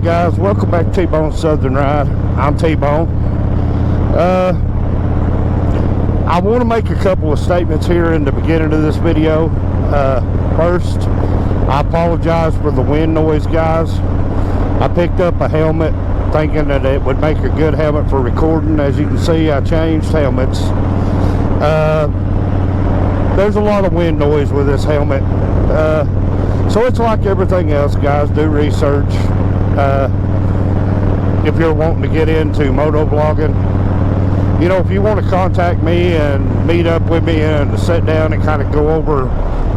Alright guys, welcome back to T-Bone Southern Ride. I'm T-Bone. I want to make a couple of statements here in the beginning of this video. First, I apologize for the wind noise, guys. I picked up a helmet thinking that it would make a good helmet for recording. As you can see, I changed helmets. There's a lot of wind noise with this helmet. So it's like everything else, guys. Do research. If you're wanting to get into moto vlogging, you know, if you want to contact me and meet up with me and sit down and kind of go over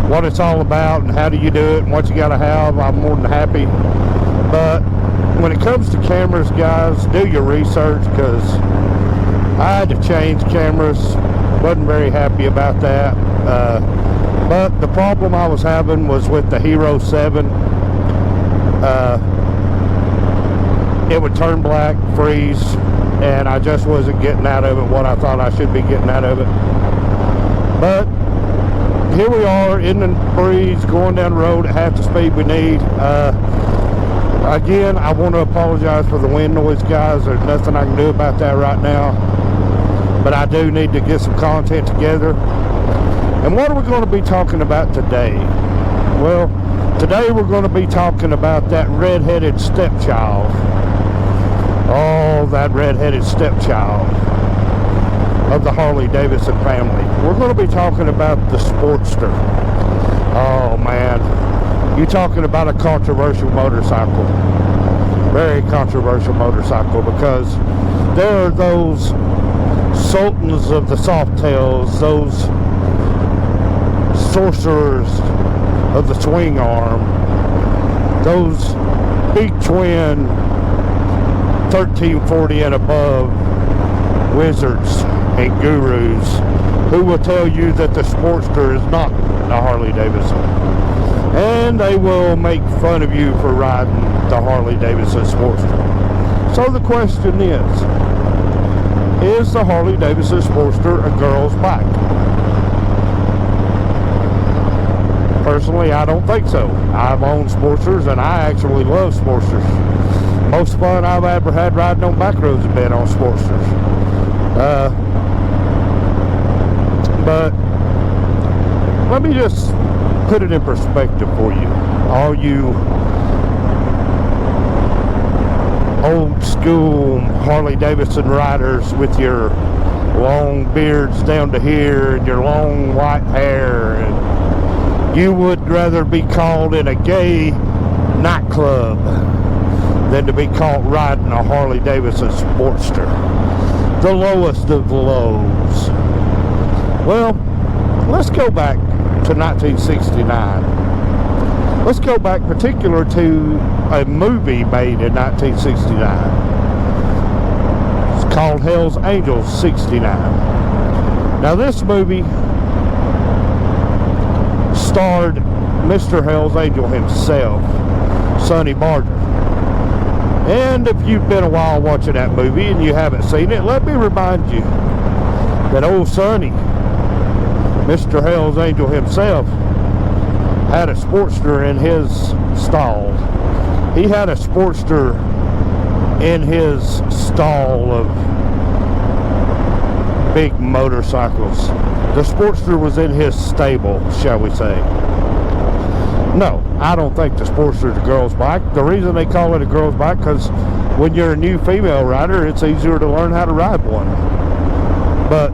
what it's all about and how do you do it and what you got to have, I'm more than happy. But when it comes to cameras, guys, do your research, because I had to change cameras. Wasn't very happy about that. But the problem I was having was with the Hero 7. It would turn black, freeze, and I just wasn't getting out of it what I thought I should be getting out of it. But here we are in the breeze, going down the road at half the speed we need. Again, I want to apologize for the wind noise, guys. There's nothing I can do about that right now. But I do need to get some content together. And what are we going to be talking about today? Well, today we're going to be talking about that red-headed stepchild. Oh, that red-headed stepchild of the Harley-Davidson family. We're going to be talking about the Sportster. Oh, man. You're talking about a controversial motorcycle. Very controversial motorcycle, because there are those sultans of the soft tails, those sorcerers of the swing arm, those big twin 1340 and above wizards and gurus who will tell you that the Sportster is not a Harley Davidson, and they will make fun of you for riding the Harley Davidson Sportster. So the question is the Harley Davidson Sportster a girl's bike? Personally, I don't think so. I've owned Sportsters, and I actually love Sportsters. Most fun I've ever had riding on back roads has been on Sportsters. But let me just put it in perspective for you. All you old school Harley Davidson riders with your long beards down to here and your long white hair, and you would rather be called in a gay nightclub than to be caught riding a Harley Davidson Sportster. The lowest of the lows. Well, let's go back to 1969. Let's go back particular to a movie made in 1969. It's called Hell's Angels 69. Now this movie starred Mr. Hell's Angel himself, Sonny Barger. And if you've been a while watching that movie and you haven't seen it, let me remind you that old Sonny, Mr. Hell's Angel himself, had a Sportster in his stall. He had a Sportster in his stall of big motorcycles. The Sportster was in his stable, shall we say. No, I don't think the Sportster is a girl's bike. The reason they call it a girl's bike, because when you're a new female rider, it's easier to learn how to ride one. But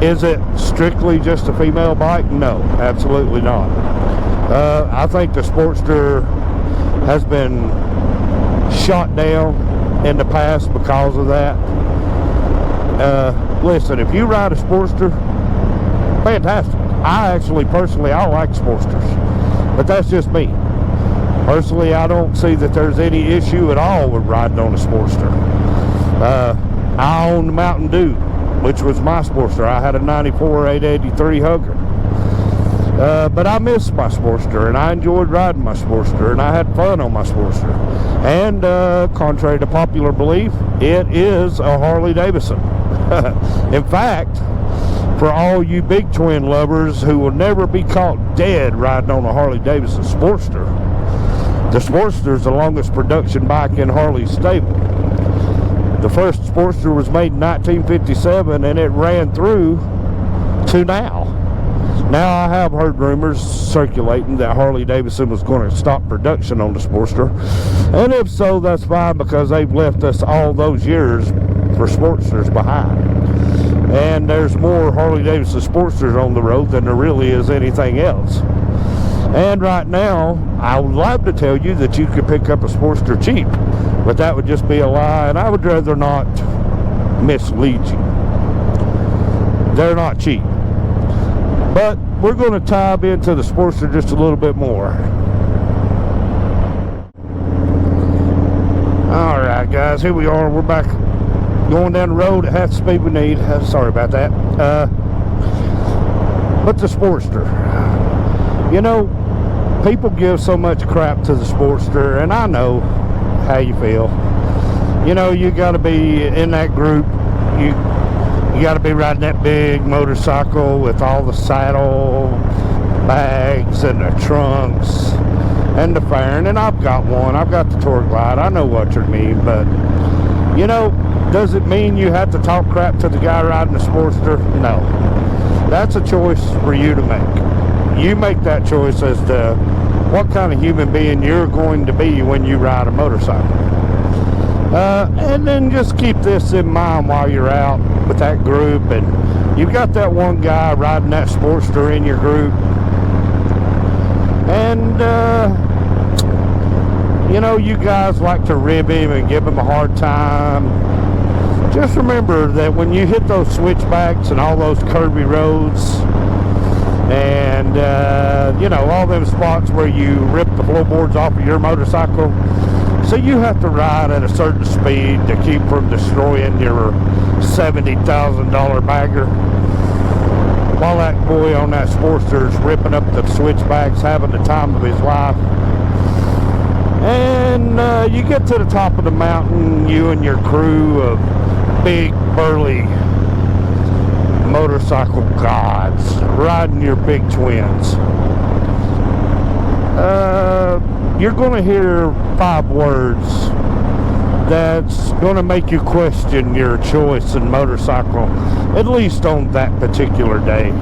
is it strictly just a female bike? No, absolutely not. I think the Sportster has been shot down in the past because of that. Listen, if you ride a Sportster, fantastic. I like Sportsters, but that's just me. Personally, I don't see that there's any issue at all with riding on a Sportster. I owned the Mountain Dew, which was my Sportster. I had a 94 883 Hugger. But I miss my Sportster, and I enjoyed riding my Sportster, and I had fun on my Sportster. And contrary to popular belief, it is a Harley Davidson. In fact, for all you big twin lovers who will never be caught dead riding on a Harley Davidson Sportster, The Sportster is the longest production bike in Harley's stable. The first Sportster was made in 1957, and it ran through to now. Now, I have heard rumors circulating that Harley-Davidson was going to stop production on the Sportster. And if so, that's fine, because they've left us all those years for Sportsters behind. And there's more Harley-Davidson Sportsters on the road than there really is anything else. And right now, I would love to tell you that you could pick up a Sportster cheap, but that would just be a lie, and I would rather not mislead you. They're not cheap. But we're going to dive into the Sportster just a little bit more. Alright guys, here we are. We're back going down the road at half the speed we need. Sorry about that. But the Sportster. You know, people give so much crap to the Sportster, and I know how you feel. You know, you got to be in that group. You got to be riding that big motorcycle with all the saddle bags and the trunks and the fairing. And I've got one. I've got the Tour Glide. I know what you mean. But, you know, does it mean you have to talk crap to the guy riding the Sportster? No. That's a choice for you to make. You make that choice as to what kind of human being you're going to be when you ride a motorcycle. And then just keep this in mind while you're out with that group, and you've got that one guy riding that Sportster in your group, and you know, you guys like to rib him and give him a hard time. Just remember that when you hit those switchbacks and all those curvy roads, and you know, all them spots where you rip the floorboards off of your motorcycle, so you have to ride at a certain speed to keep from destroying your $70,000 bagger, while that boy on that Sportster is ripping up the switchbacks, having the time of his life. And you get to the top of the mountain, you and your crew of big burly motorcycle gods riding your big twins. You're going to hear 5 words that's going to make you question your choice in motorcycle, at least on that particular day.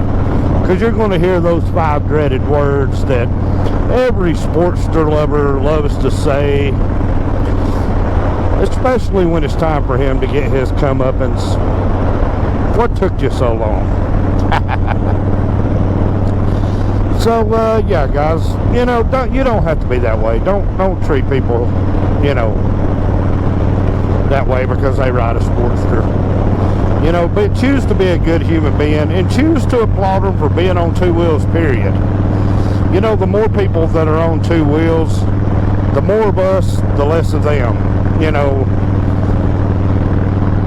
Because you're going to hear those 5 dreaded words that every Sportster lover loves to say, especially when it's time for him to get his comeuppance. What took you so long? So yeah guys, you know, you don't have to be that way. Don't treat people, you know, that way because they ride a Sportster. You know, but choose to be a good human being, and choose to applaud them for being on 2 wheels, period. You know, the more people that are on 2 wheels, the more of us, the less of them, you know.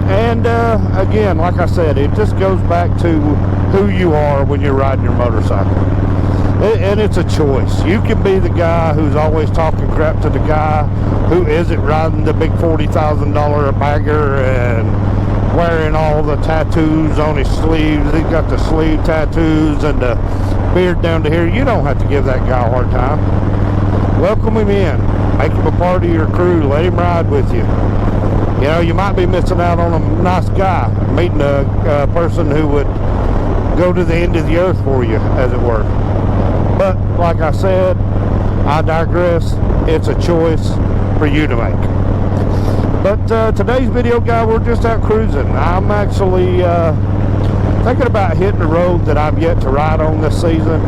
And again, like I said, it just goes back to who you are when you're riding your motorcycle. And it's a choice. You can be the guy who's always talking crap to the guy who isn't riding the big $40,000 bagger and wearing all the tattoos on his sleeves. He's got the sleeve tattoos and the beard down to here. You don't have to give that guy a hard time. Welcome him in. Make him a part of your crew. Let him ride with you. You know, you might be missing out on a nice guy, meeting a person who would go to the end of the earth for you, as it were. But like I said, I digress. It's a choice for you to make. But today's video, guy, we're just out cruising. I'm actually thinking about hitting the road that I've yet to ride on this season.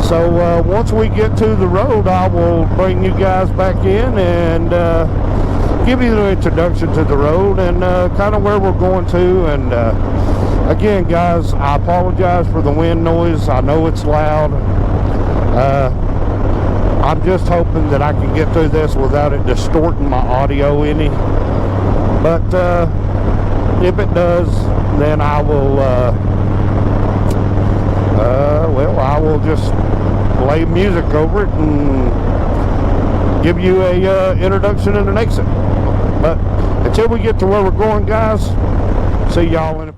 So once we get to the road, I will bring you guys back in and give you an introduction to the road and kind of where we're going to. And again, guys, I apologize for the wind noise. I know it's loud. I'm just hoping that I can get through this without it distorting my audio any. But if it does, then I will well, I will just play music over it and give you a introduction and an exit. But until we get to where we're going, guys, see y'all in a...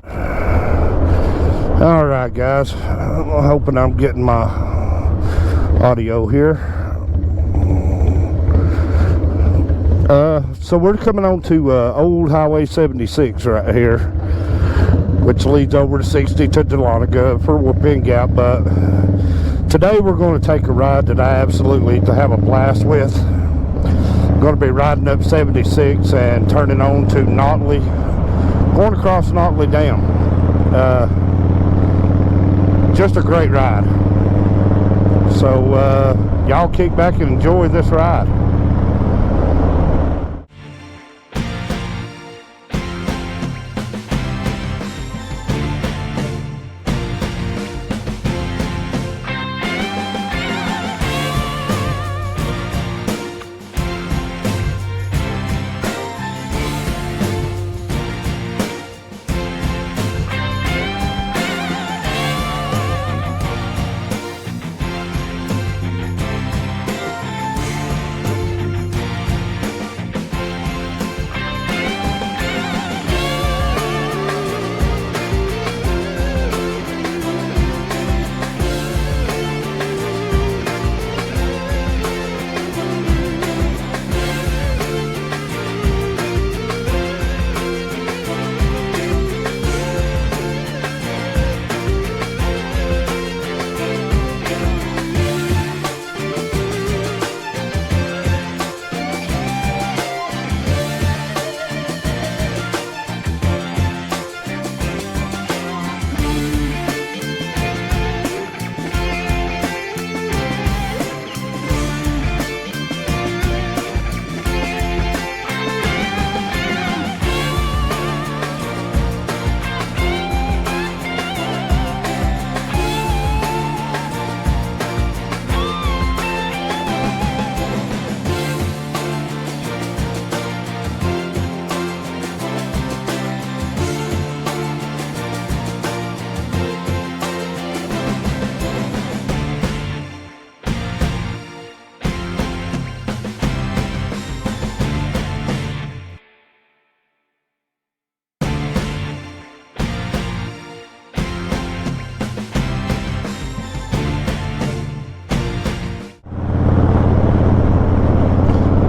Alright guys, I'm hoping I'm getting my audio here. So we're coming on to Old Highway 76 right here, which leads over to 60 to Dahlonega for Whooping Gap. But today we're going to take a ride that I absolutely to have a blast with. I'm going to be riding up 76 and turning on to Notley, going across Notley Dam. Just a great ride. So y'all kick back and enjoy this ride.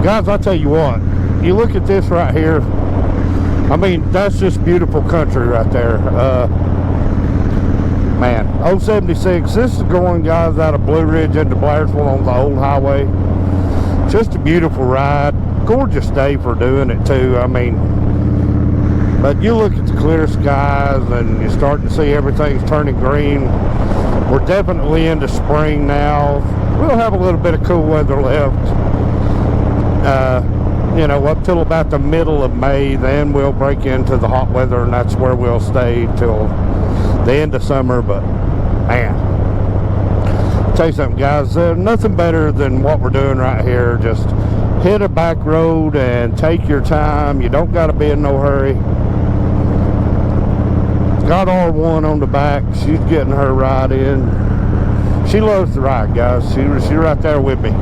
Guys, I tell you what, you look at this right here, I mean, that's just beautiful country right there. Man, 076, this is going, guys, out of Blue Ridge into Blairsville on the old highway. Just a beautiful ride, gorgeous day for doing it too. I mean, but you look at the clear skies and you're starting to see everything's turning green. We're definitely into spring now. We'll have a little bit of cool weather left. You know, up till about the middle of May, then we'll break into the hot weather, and that's where we'll stay till the end of summer. But man, I'll tell you something, guys, nothing better than what we're doing right here. Just hit a back road and take your time. You don't got to be in no hurry. Got R1 on the back. She's getting her ride in. She loves the ride, guys. She's right there with me.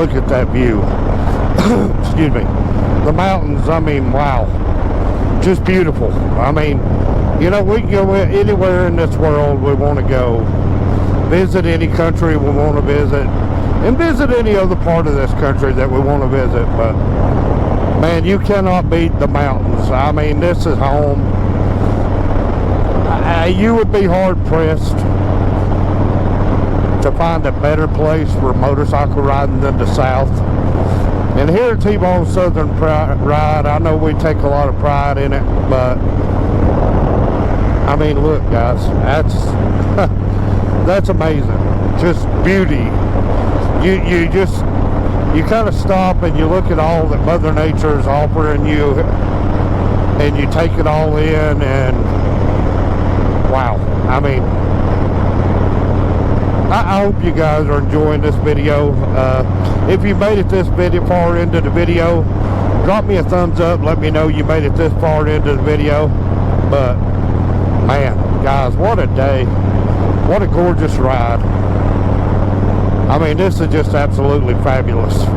look at that view. Excuse me. The mountains, I mean, wow. Just beautiful. I mean, you know, we can go anywhere in this world we want to go. Visit any country we want to visit. And visit any other part of this country that we want to visit. But, man, you cannot beat the mountains. I mean, this is home. You would be hard-pressed to find a better place for motorcycle riding than the South. And here at T-Bone Southern Ride, I know we take a lot of pride in it, but I mean, look, guys, that's amazing. Just beauty. You kind of stop and you look at all that Mother Nature is offering you, and you take it all in, and wow. I mean, I hope you guys are enjoying this video. If you made it this far into the video, drop me a thumbs up. Let me know you made it this far into the video. But, man, guys, what a day. What a gorgeous ride. I mean, this is just absolutely fabulous.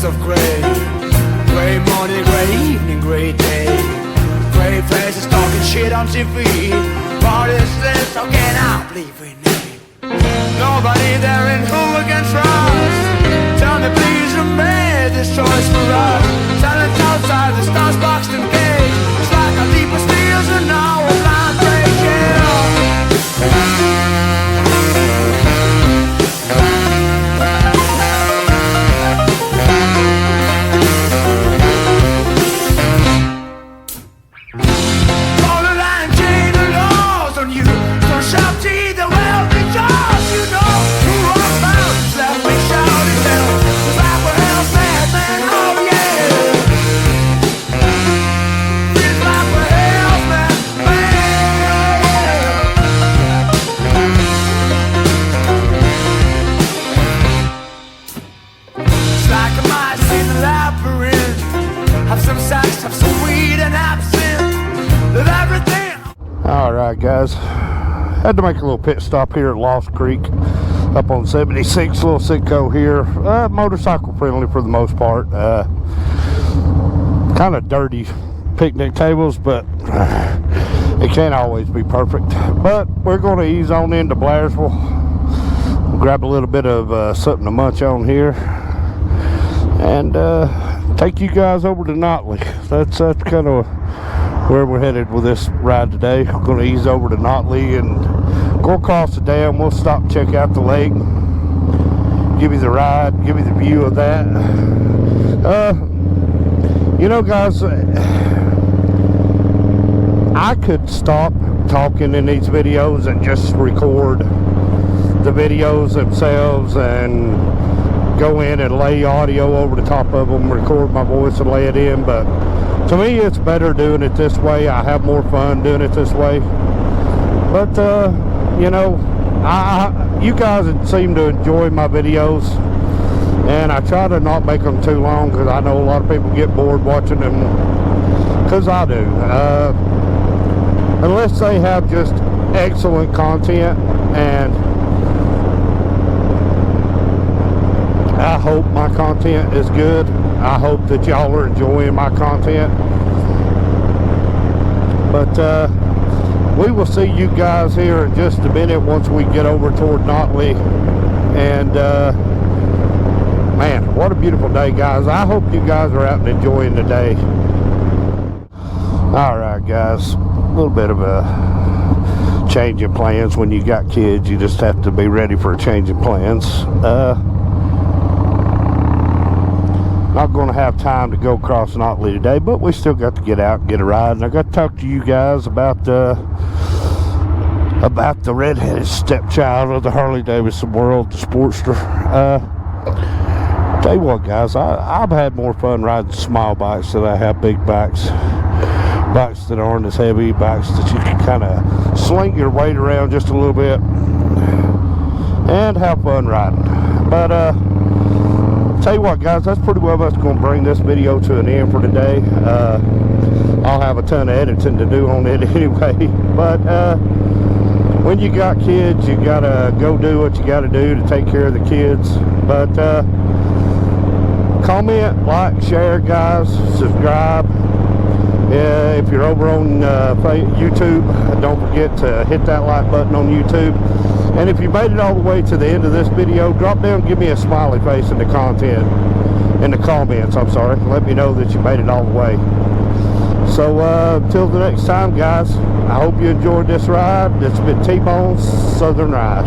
Of gray morning, gray evening, gray day, gray faces talking shit on TV. What is this? How can I believe we need nobody there in who we can trust? Tell me please who made this choice for us? Silence outside the stars boxed in cage. It's like our deepest fears are now a blind breaking. Alright guys, had to make a little pit stop here at Lost Creek up on 76, little Sitco here. Motorcycle friendly for the most part. Kind of dirty picnic tables, but it can't always be perfect. But we're going to ease on into Blairsville, grab a little bit of something to munch on here, and take you guys over to Notley. That's kind of where we're headed with this ride today. We're going to ease over to Notley and go across the dam. We'll stop and check out the lake, give you the ride, give you the view of that. You know guys, I could stop talking in these videos and just record the videos themselves and go in and lay audio over the top of them, record my voice and lay it in, but to me it's better doing it this way. I have more fun doing it this way. But you know, you guys seem to enjoy my videos, and I try to not make them too long because I know a lot of people get bored watching them, because I do, unless they have just excellent content. And I hope my content is good. I hope that y'all are enjoying my content. But we will see you guys here in just a minute once we get over toward Notley. And man, what a beautiful day, guys. I hope you guys are out and enjoying the day. Alright guys, a little bit of a change in plans. When you got kids, you just have to be ready for a change in plans. Not going to have time to go across Notley today, but we still got to get out and get a ride. And I got to talk to you guys about about the redheaded stepchild of the Harley Davidson world, the Sportster. Tell you what, guys, I've had more fun riding small bikes than I have big bikes. Bikes that aren't as heavy, bikes that you can kind of sling your weight around just a little bit and have fun riding. But tell you what, guys, that's pretty well much going to bring this video to an end for today. I'll have a ton of editing to do on it anyway, but when you got kids, you gotta go do what you gotta do to take care of the kids. But comment, like, share, guys, subscribe. If you're over on YouTube, don't forget to hit that like button on YouTube. And if you made it all the way to the end of this video, drop down, give me a smiley face in the comments, I'm sorry. Let me know that you made it all the way. So until the next time, guys, I hope you enjoyed this ride. It's been T-Bone's Southern Ride.